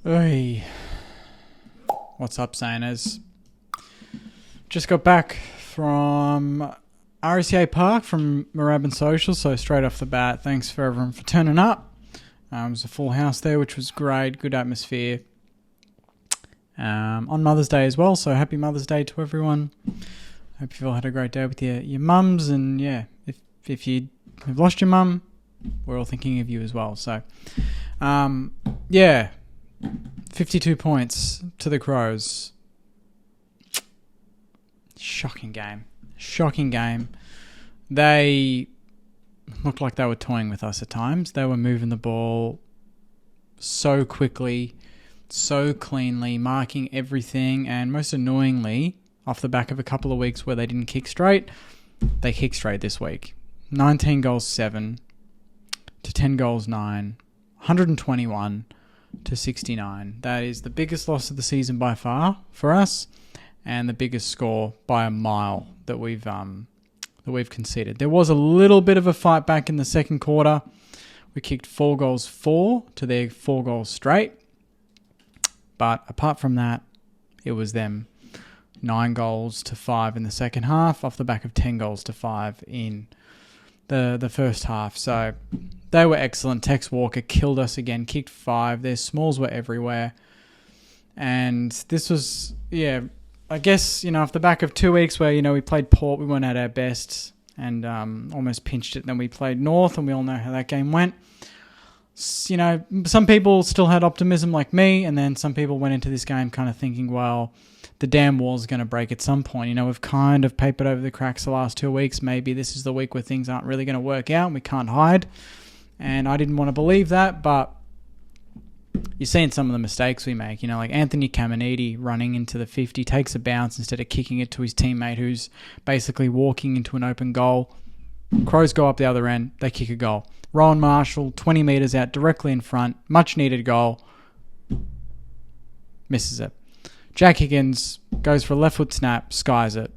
Oi. What's up, Saners? Just got back from RSA Park from Moorabbin Social, so straight off the bat, thanks for everyone for turning up. It was a full house there, which was great, good atmosphere. On Mother's Day as well, so happy Mother's Day to everyone. Hope you've all had a great day with your mums, and yeah, if you have lost your mum, we're all thinking of you as well. So, yeah, 52 points to the Crows. Shocking game. They looked like they were toying with us at times. They were moving the ball so quickly, so cleanly, marking everything, and most annoyingly, off the back of a couple of weeks where they didn't kick straight, they kicked straight this week. 19 goals 7 to 10 goals 9, 121 to 69. That is the biggest loss of the season by far for us, and the biggest score by a mile that we've conceded. There was a little bit of a fight back in the second quarter. We kicked 4 goals 4 to their 4 goals straight. But apart from that, it was them 9 goals to 5 in the second half off the back of 10 goals to 5 in the first half. So they were excellent. Tex Walker killed us again, kicked 5. Their smalls were everywhere. And this was, I guess, off the back of 2 weeks where, we played Port, we weren't at our best and almost pinched it. Then we played North, and we all know how that game went. Some people still had optimism like me, and then some people went into this game kind of thinking, well, the damn wall's going to break at some point. We've kind of papered over the cracks the last 2 weeks. Maybe this is the week where things aren't really going to work out and we can't hide. And I didn't want to believe that, but you're seeing some of the mistakes we make. Like Anthony Caminiti running into the 50, takes a bounce instead of kicking it to his teammate who's basically walking into an open goal. Crows go up the other end, they kick a goal. Rowan Marshall, 20 metres out, directly in front, much needed goal, misses it. Jack Higgins goes for a left foot snap, skies it.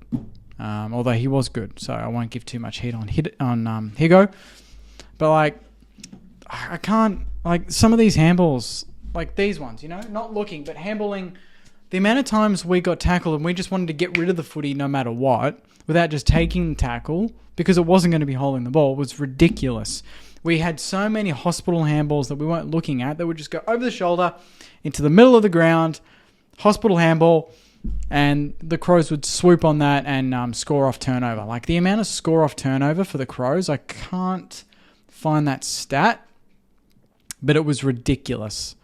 Although he was good, so I won't give too much heat on Higo. But I can't, some of these handballs, like these ones, not looking, but handballing. The amount of times we got tackled and we just wanted to get rid of the footy no matter what, without just taking the tackle, because it wasn't going to be holding the ball, was ridiculous. We had so many hospital handballs that we weren't looking at that would just go over the shoulder into the middle of the ground, hospital handball, and the Crows would swoop on that and score off turnover. Like the amount of score off turnover for the Crows, I can't find that stat, but it was ridiculous.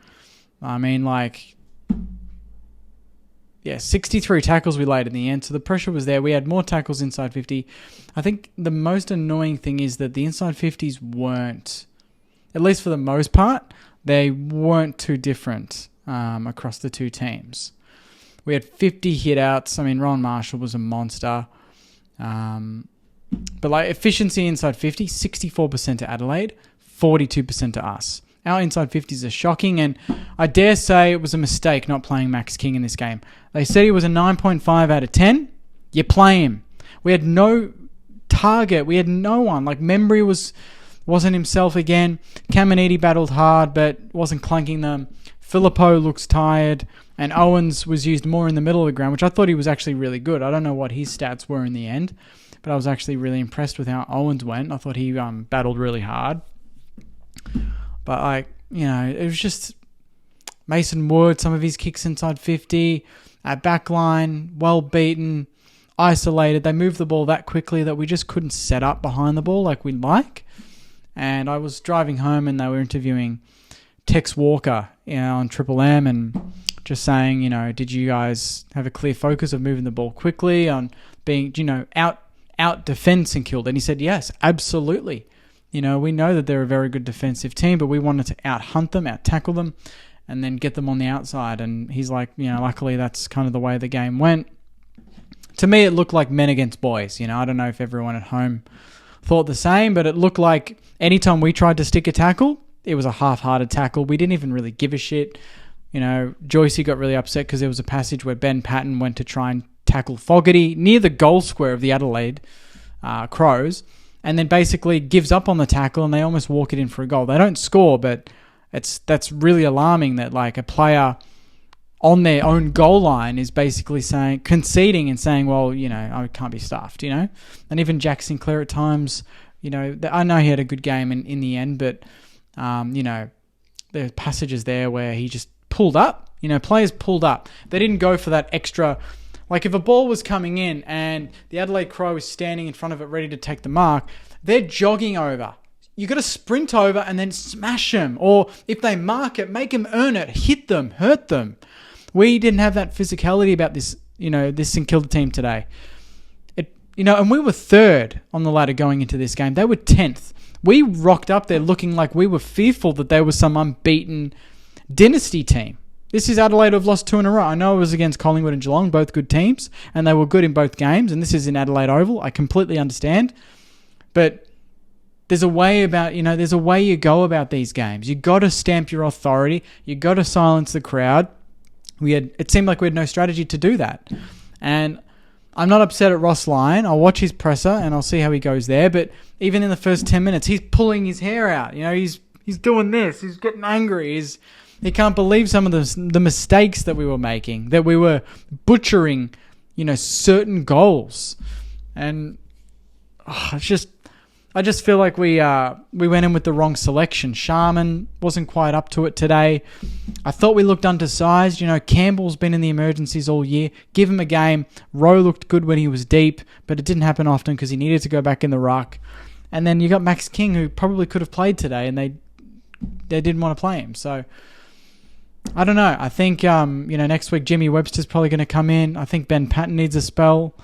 63 tackles we laid in the end, so the pressure was there. We had more tackles inside 50. I think the most annoying thing is that the inside 50s weren't, at least for the most part, they weren't too different across the two teams. We had 50 hit-outs. Rowan Marshall was a monster. But efficiency inside 50, 64% to Adelaide, 42% to us. Our inside 50s are shocking, and I dare say it was a mistake not playing Max King in this game. They said he was a 9.5 out of 10. You play him. We had no target. We had no one. Membry wasn't himself again. Caminiti battled hard, but wasn't clunking them. Filippo looks tired, and Owens was used more in the middle of the ground, which I thought he was actually really good. I don't know what his stats were in the end, but I was actually really impressed with how Owens went. I thought he battled really hard. But, it was just Mason Wood, some of his kicks inside 50, at backline, well beaten, isolated. They moved the ball that quickly that we just couldn't set up behind the ball like we'd like. And I was driving home and they were interviewing Tex Walker on Triple M and just saying, did you guys have a clear focus of moving the ball quickly, on being, out defense in Kilda? And he said, yes, absolutely. We know that they're a very good defensive team, but we wanted to out-hunt them, out-tackle them, and then get them on the outside. And he's like, luckily that's kind of the way the game went. To me, it looked like men against boys. I don't know if everyone at home thought the same, but it looked like anytime we tried to stick a tackle, it was a half-hearted tackle. We didn't even really give a shit. Joycey got really upset because there was a passage where Ben Patton went to try and tackle Fogarty near the goal square of the Adelaide Crows, and then basically gives up on the tackle and they almost walk it in for a goal. They don't score, but That's really alarming that like a player on their own goal line is basically conceding and saying, well, I can't be stuffed, And even Jack Sinclair at times, I know he had a good game in the end, but, there's passages there where he just pulled up. Players pulled up. They didn't go for that extra. Like if a ball was coming in and the Adelaide Crow is standing in front of it ready to take the mark, they're jogging over. You got to sprint over and then smash them. Or if they mark it, make them earn it, hit them, hurt them. We didn't have that physicality about this, this St Kilda team today. And we were third on the ladder going into this game. They were 10th. We rocked up there looking like we were fearful that there was some unbeaten dynasty team. This is Adelaide who have lost 2 in a row. I know it was against Collingwood and Geelong, both good teams, and they were good in both games, and this is in Adelaide Oval. I completely understand. But there's a way there's a way you go about these games. You got to stamp your authority. You got to silence the crowd. It seemed like we had no strategy to do that. And I'm not upset at Ross Lyon. I'll watch his presser and I'll see how he goes there. But even in the first 10 minutes, he's pulling his hair out. He's doing this. He's getting angry. He can't believe some of the mistakes that we were making, that we were butchering, certain goals. And I just feel like we went in with the wrong selection. Sharman wasn't quite up to it today. I thought we looked undersized. Campbell's been in the emergencies all year. Give him a game. Rowe looked good when he was deep, but it didn't happen often because he needed to go back in the ruck. And then you got Max King, who probably could have played today, and they didn't want to play him. So I don't know. I think next week Jimmy Webster's probably going to come in. I think Ben Patton needs a spell.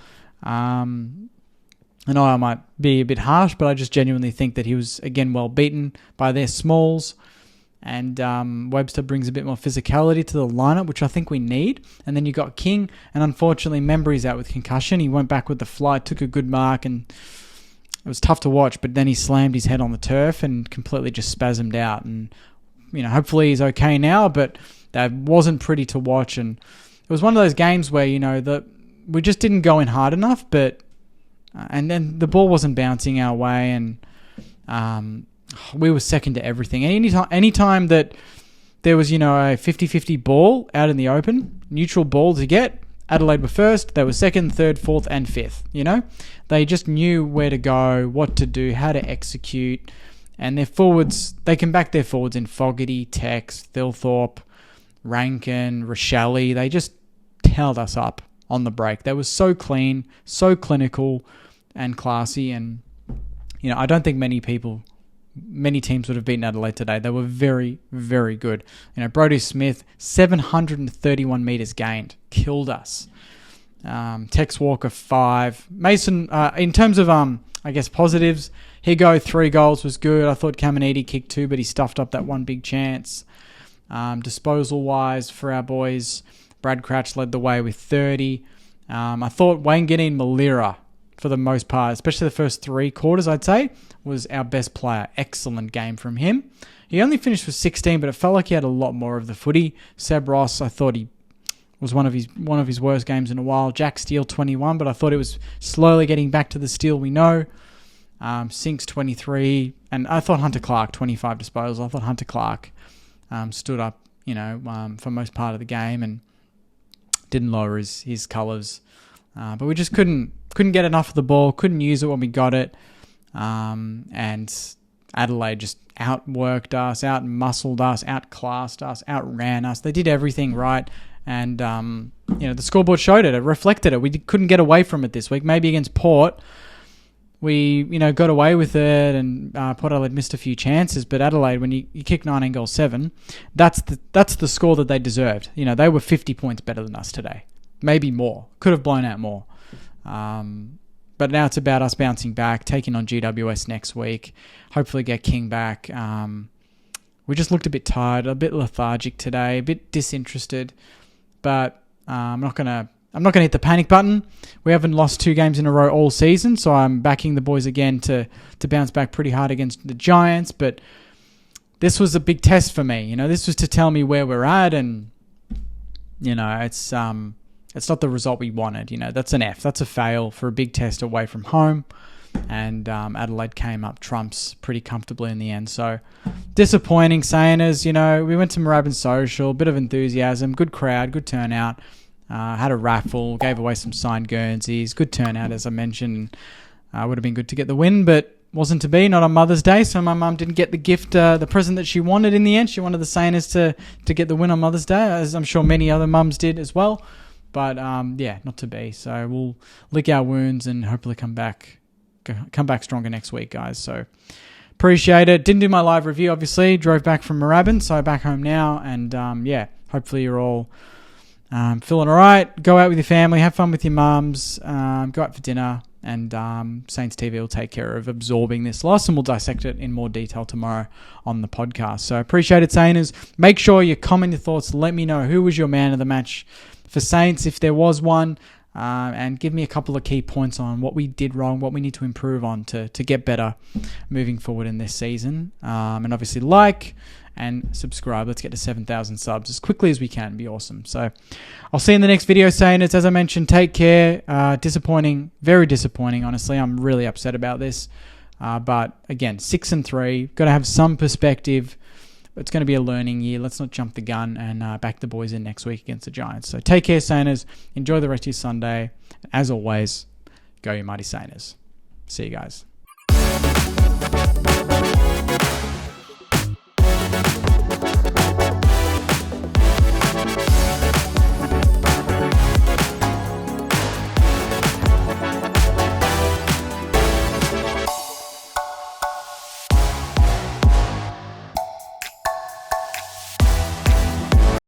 I know I might be a bit harsh, but I just genuinely think that he was, again, well beaten by their smalls. And Webster brings a bit more physicality to the lineup, which I think we need. And then you got King, and unfortunately Membry's out with concussion. He went back with the flight, took a good mark, and it was tough to watch. But then he slammed his head on the turf and completely just spasmed out. And hopefully he's okay now, but that wasn't pretty to watch. And it was one of those games where we just didn't go in hard enough, but. And then the ball wasn't bouncing our way, and we were second to everything. Any time that there was, a 50-50 ball out in the open, neutral ball to get, Adelaide were first. They were second, third, fourth, and fifth. They just knew where to go, what to do, how to execute. And their forwards, they can back their forwards in Fogarty, Tex, Thilthorpe, Rankin, Rochelle. They just held us up on the break. They were so clean, so clinical and classy, and I don't think many teams would have beaten Adelaide today. They were very, very good. Brodie Smith, 731 metres gained, killed us. Tex Walker, 5. Mason, in terms of positives, Higo, 3 goals was good. I thought Caminiti kicked 2, but he stuffed up that one big chance. Disposal wise for our boys, Brad Crouch led the way with 30. I thought Wayne Malira, for the most part, especially the first 3 quarters, I'd say, was our best player. Excellent game from him. He only finished with 16, but it felt like he had a lot more of the footy. Seb Ross, I thought he was one of his worst games in a while. Jack Steele, 21, but I thought it was slowly getting back to the Steele we know. Sinks, 23, and I thought Hunter Clark, 25 disposals. I thought Hunter Clark stood up, for most part of the game and didn't lower his colours. But we just couldn't get enough of the ball, couldn't use it when we got it. And Adelaide just outworked us, outmuscled us, outclassed us, outran us. They did everything right. And, the scoreboard showed it. It reflected it. We couldn't get away from it this week. Maybe against Port, we, got away with it, and Port Adelaide missed a few chances. But Adelaide, when you kick 19 goals 7, that's the score that they deserved. They were 50 points better than us today. Maybe more. Could have blown out more. But now it's about us bouncing back, taking on GWS next week. Hopefully get King back. We just looked a bit tired, a bit lethargic today, a bit disinterested. But I'm not gonna hit the panic button. We haven't lost 2 games in a row all season, so I'm backing the boys again to bounce back pretty hard against the Giants. But this was a big test for me. This was to tell me where we're at, and it's not the result we wanted. That's an F. That's a fail for a big test away from home. and Adelaide came up trumps pretty comfortably in the end. So disappointing, Saners. We went to Moorabbin Social, bit of enthusiasm, good crowd, good turnout. Had a raffle, gave away some signed Guernseys, good turnout as I mentioned. Would have been good to get the win, but wasn't to be, not on Mother's Day, so my mum didn't get the gift, the present that she wanted in the end. She wanted the Saners to get the win on Mother's Day, as I'm sure many other mums did as well. But not to be. So we'll lick our wounds and hopefully come back stronger next week, guys. So appreciate it. Didn't do my live review, obviously. Drove back from Moorabbin, so back home now. And hopefully you're all feeling all right. Go out with your family, have fun with your mums, go out for dinner. And Saints TV will take care of absorbing this loss, and we'll dissect it in more detail tomorrow on the podcast. So appreciate it, Saints. Make sure you comment your thoughts. Let me know who was your man of the match for Saints, if there was one, and give me a couple of key points on what we did wrong, what we need to improve on to get better moving forward in this season. And obviously like and subscribe. Let's get to 7,000 subs as quickly as we can. It'd be awesome. So I'll see you in the next video, Saints. As I mentioned, take care. Disappointing, very disappointing, honestly. I'm really upset about this. But again, 6-3. Got to have some perspective. It's going to be a learning year. Let's not jump the gun and back the boys in next week against the Giants. So take care, Saints. Enjoy the rest of your Sunday. As always, go you mighty Saints. See you guys.